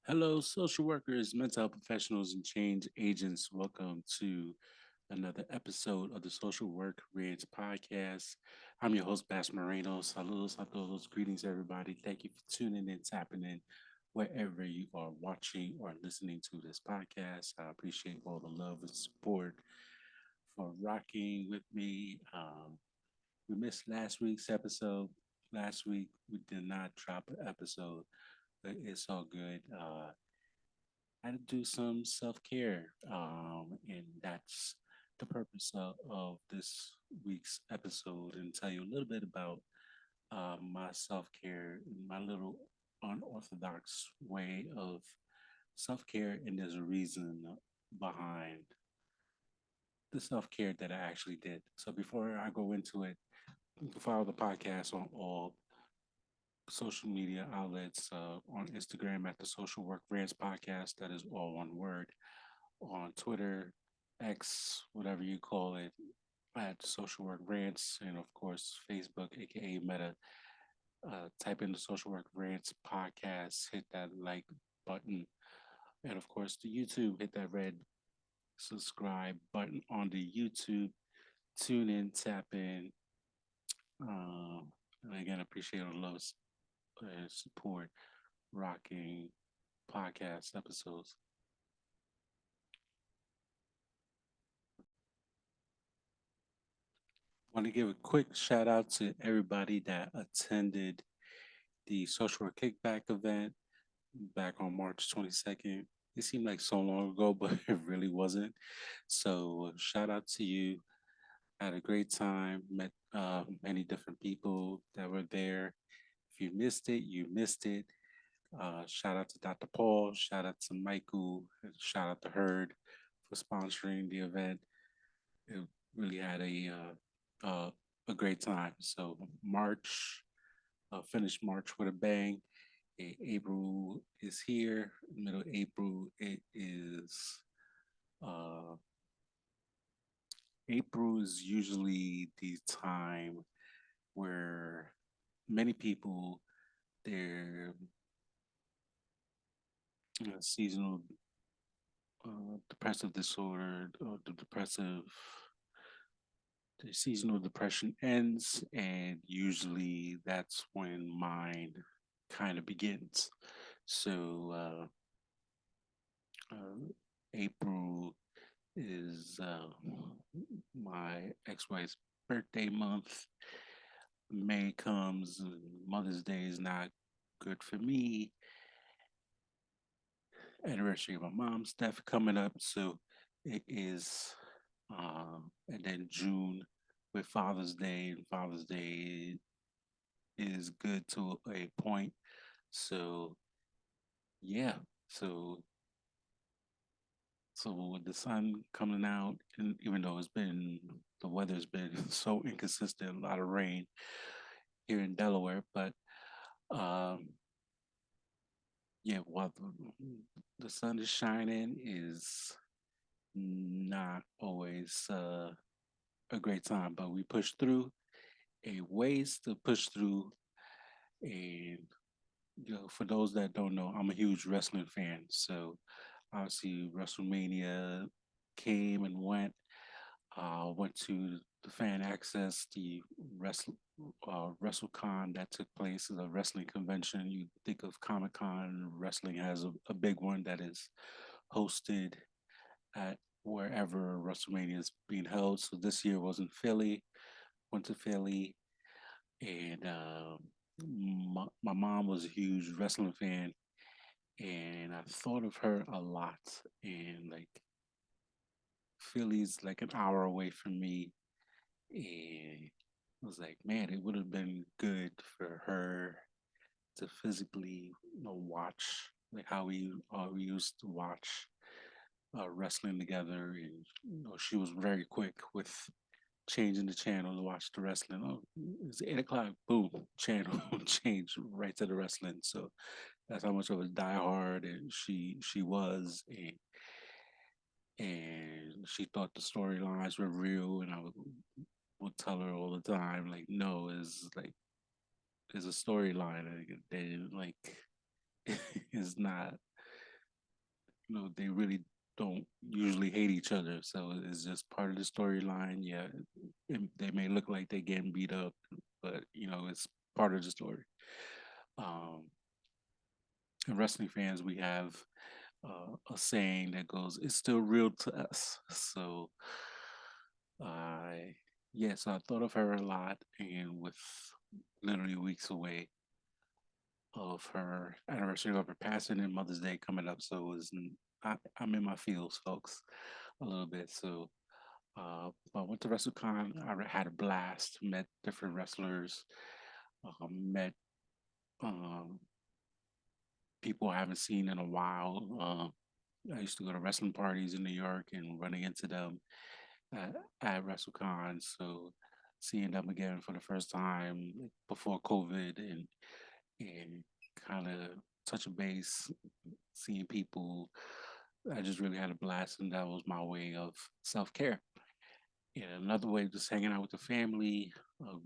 Hello, social workers, mental health professionals, and change agents. Welcome to another episode of the Social Work Rants podcast. I'm your host, Bass Moreno. Saludos a todos. Greetings, everybody. Thank you for tuning in, tapping in wherever you are watching or listening to this podcast. I appreciate all the love and support for rocking with me. We missed last week's episode. Last week, we did not drop an episode, but it's all good. How to do some self care. And that's the purpose of this week's episode, and tell you a little bit about my self care, my little unorthodox way of self care. And there's a reason behind the self care that I actually did. So before I go into it, you can follow the podcast on all social media outlets on Instagram at the Social Work Rants Podcast. That is all one word. On Twitter, X, whatever you call it, at Social Work Rants, and of course Facebook, aka Meta. Type in the Social Work Rants podcast, hit that like button, and of course the YouTube, hit that red subscribe button on the YouTube. Tune in, tap in, and again appreciate all the love and support, rocking podcast episodes. Want to give a quick shout out to everybody that attended the social work kickback event back on March 22nd. It seemed like so long ago, but it really wasn't. So, shout out to you. Had a great time, met many different people that were there. If you missed it, you missed it. Shout out to Dr. Paul, shout out to Michael, and shout out to Herd for sponsoring the event. It really had a great time. So, March, finished March with a bang. April is here. Middle of April, it is. Uh, April is usually the time where many people their seasonal depressive disorder or the depressive the seasonal depression ends, and usually that's when mine kind of begins. So April is my ex-wife's birthday month. May comes, and Mother's Day is not good for me. Anniversary of my mom's death coming up, so it is. And then June with Father's Day, and Father's Day is good to a point. So yeah, so so with the sun coming out, and even though the weather's been so inconsistent, a lot of rain here in Delaware, but um, yeah, while the sun is shining, is not always a great time, but we push through. A ways to push through, and for those that don't know, I'm a huge wrestling fan, so obviously WrestleMania came and went. Went to the fan access, the WrestleCon that took place as a wrestling convention. You think of Comic Con, wrestling has a big one that is hosted at wherever WrestleMania is being held. So this year was in Philly. Went to Philly, and my mom was a huge wrestling fan, and I thought of her a lot. And like Philly's like an hour away from me, and I was like, man, it would have been good for her to physically, watch like how we used to watch wrestling together. And she was very quick with changing the channel to watch the wrestling. Oh, it's 8 o'clock. Boom, channel change right to the wrestling. So that's how much of a diehard and she was, and she thought the storylines were real, and I would tell her all the time, like, no, is like there's a storyline, like they like it's not. they really don't usually hate each other. So it's just part of the storyline. Yeah, they may look like they're getting beat up, but it's part of the story. Um, and wrestling fans, we have a saying that goes, "It's still real to us." So, I yeah, so I thought of her a lot, and with literally weeks away of her anniversary of her passing and Mother's Day coming up, so I'm in my feels, folks, a little bit. So, I went to WrestleCon. I had a blast. Met different wrestlers. Met um, people I haven't seen in a while. I used to go to wrestling parties in New York and running into them at, at WrestleCon. So seeing them again for the first time before COVID and kind of touch a base, seeing people, I just really had a blast, and that was my way of self care. And another way, just hanging out with the family,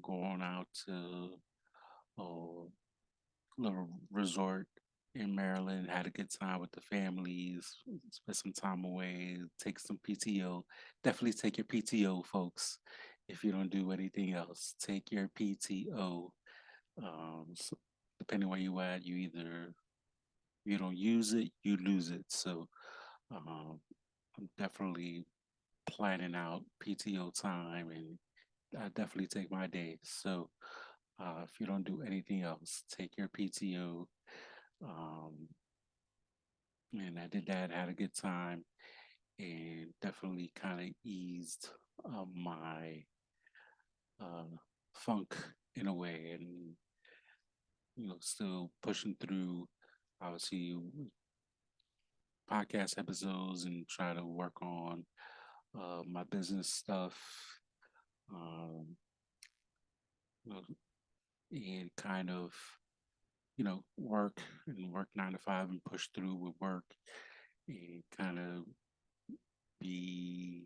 going out to a little resort in Maryland, had a good time with the families, spent some time away, take some PTO. Definitely take your PTO, folks. If you don't do anything else, take your PTO. So depending where you at, you either you don't use it, you lose it. So um, I'm definitely planning out PTO time, and I definitely take my days. So if you don't do anything else, take your PTO. Um, and I did that, had a good time, and definitely kind of eased my uh, funk in a way, and still pushing through, obviously, podcast episodes and try to work on my business stuff, um, you know, and kind of work and work 9 to 5 and push through with work and kind of be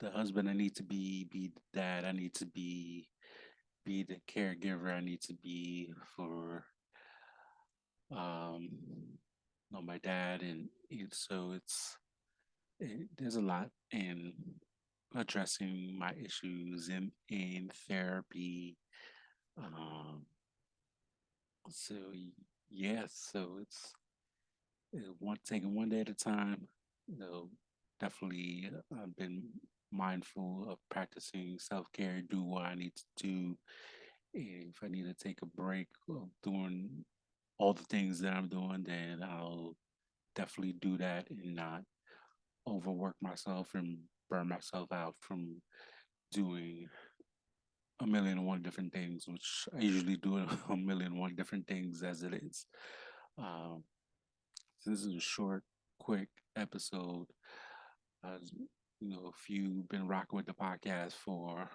the husband I need to be the dad I need to be the caregiver I need to be for my dad, and so there's a lot in addressing my issues in therapy. Um, so yeah, so it's one taking one day at a time. You know, definitely I've been mindful of practicing self care, do what I need to do. If I need to take a break of doing all the things that I'm doing, then I'll definitely do that and not overwork myself and burn myself out from doing a million and one different things, which I usually do a million and one different things as it is. Um, so this is a short, quick episode. As if you've been rocking with the podcast for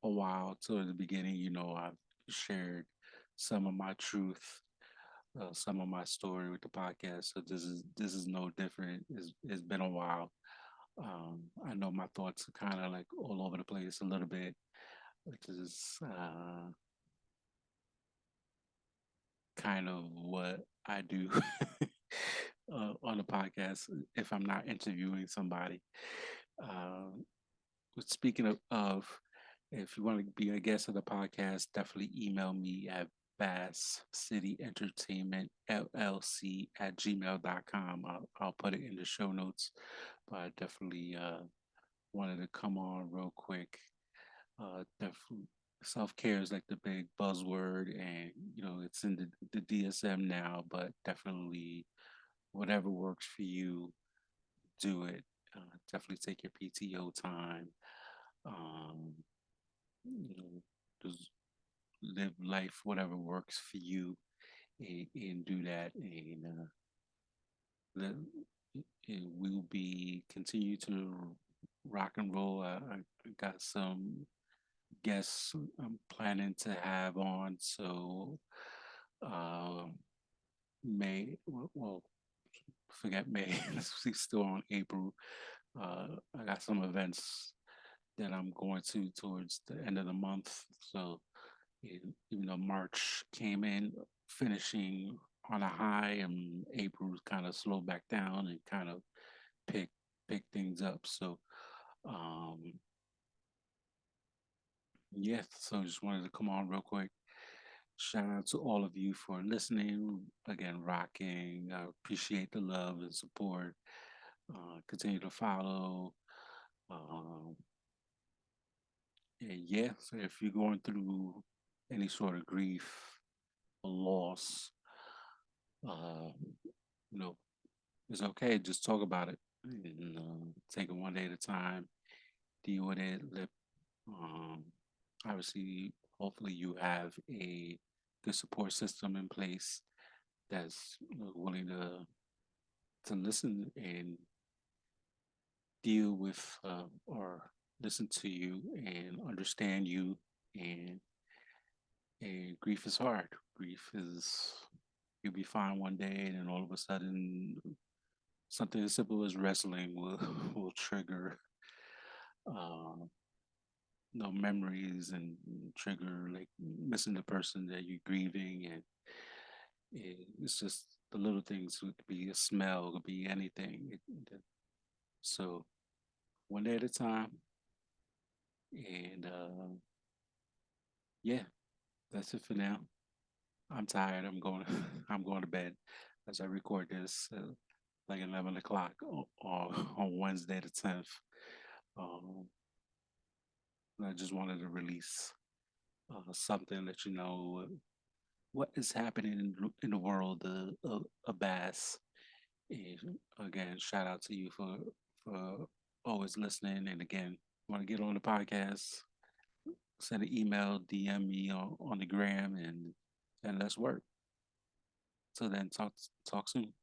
a while, to the beginning, I've shared some of my truth, some of my story with the podcast. So this is no different. It's been a while. I know my thoughts are kind of like all over the place a little bit, which is kind of what I do on the podcast if I'm not interviewing somebody. Uh, but speaking of, if you want to be a guest of the podcast, definitely email me at Bass City Entertainment LLC at gmail.com. I'll put it in the show notes, but I definitely wanted to come on real quick. Definitely self care is like the big buzzword, and it's in the DSM now, but definitely whatever works for you, do it. Definitely take your PTO time. Um, just live life, whatever works for you, and do that. And let, and we'll be continue to rock and roll. I got some guests I'm planning to have on. So, uh, May, well, forget May, it's still on April. I got some events that I'm going to towards the end of the month. So, even though March came in, finishing on a high, and April kind of slow back down and kind of pick pick things up. So um, yeah, so just wanted to come on real quick. Shout out to all of you for listening. Again, rocking. I appreciate the love and support. Continue to follow. Um, and yeah, so if you're going through any sort of grief, or loss, uh, you know, it's okay. Just talk about it and take it one day at a time. Deal with it. Um, Obviously, hopefully, you have a good support system in place that's willing to listen and deal with or listen to you and understand you. And grief is hard. Grief is you'll be fine one day, and then all of a sudden, something as simple as wrestling will will trigger uh, memories and trigger like missing the person that you're grieving, and it's just the little things. It could be a smell, it could be anything. So one day at a time, and yeah, that's it for now. I'm tired. I'm going. I'm going to bed as I record this, like 11 o'clock on Wednesday the 10th. Um, I just wanted to release something that you know what is happening in the world of bass. And again, shout out to you for always listening. And again, want to get on the podcast, send an email, DM me on the gram, and let's work. So then, talk soon.